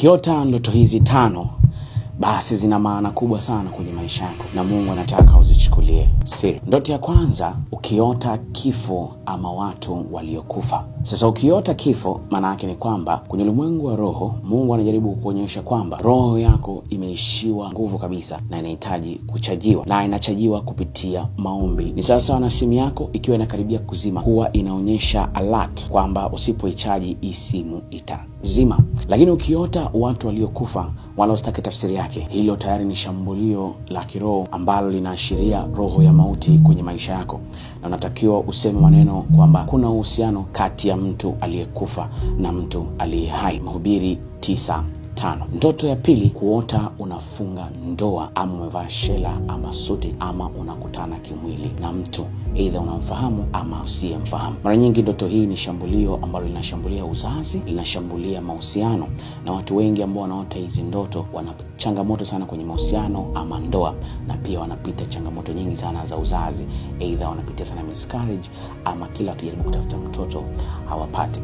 Ukiota ndoto hizi 5 basi zina maana kubwa sana kwenye maisha yako na Mungu anataka uzichukulie siri. Ndoto ya kwanza, ukiota kifo ama watu waliokufa. Sasa ukiota kifo, maana yake ni kwamba kwenye ulimwengu wa roho Mungu anajaribu kukuonyesha kwamba roho yako imeishiwa nguvu kabisa na inahitaji kuchajiwa, na inachajiwa kupitia maombi. Ni sawa na simu yako ikiwa inakaribia kuzima, huwa inaonyesha alert kwamba usipoichaji hii simu itazima. Lakini ukiota watu waliokufa, wala usitake tafsiri yake, hilo tayari ni shambulio la kiroho ambalo linaashiria roho ya mauti kwenye maisha yako, na unatakiwa useme maneno kwamba kuna uhusiano kati ya mtu aliyekufa na mtu aliye hai. Mhubiri 9:5. Ndoto ya pili, kuota unafunga ndoa ama umevaa shela ama suti ama unakutana kimwili na mtu aidha unamfahamu ama usiyemfahamu. Mara nyingi ndoto hii ni shambulio ambalo linashambulia uzazi, linashambulia mahusiano, na watu wengi ambao wanaota hizi ndoto wana changamoto sana kwenye mahusiano ama ndoa, na pia wanapita changamoto nyingi sana za uzazi, aidha wanapitia sana miscarriage ama kila wakijaribu kutafuta mtoto hawapati.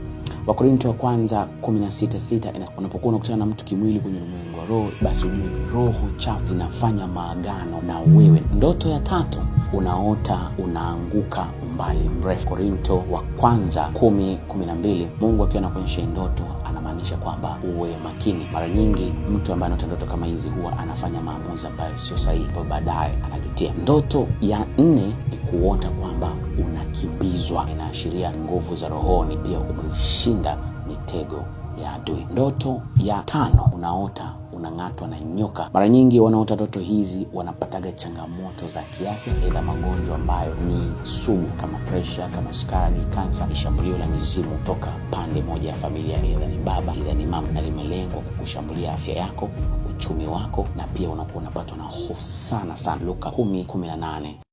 Wakorintho wa kwanza 16:6, unapokuwa unakutana na mtu kimwili kwenye ulimwengu wa roho, basi ujue roho chafu zinafanya maagano na wewe. Ndoto ya tatu, unaota unaanguka umbali mrefu. Korintho wa kwanza 10:12, Mungu akiwa anakuonyesha ndoto anamaanisha kwamba uwe makini. Mara nyingi mtu ambaye anaota ndoto kama hizi huwa anafanya maamuzi ambayo sio sahihi, kwa baadaye anajutia. Ndoto ya 4 ni kuota kwamba unakimbizwa, inaashiria nguvu za rohoni, pia umeshinda mitego ya adui. Ndoto ya 5, unaota unang'atwa na nyoka. Mara nyingi wanaota ndoto hizi wanapataga changamoto za kiafya, aidha magonjwa ambayo ni sugu kama pressure, kama sukari, kansa. Shambulio la mizimu toka pande moja ya familia, aidha ni baba, aidha ni mama, na limelengwa kushambulia afya yako, uchumi wako, na pia unakuwa unapatwa na hofu sana. Luka 10:18.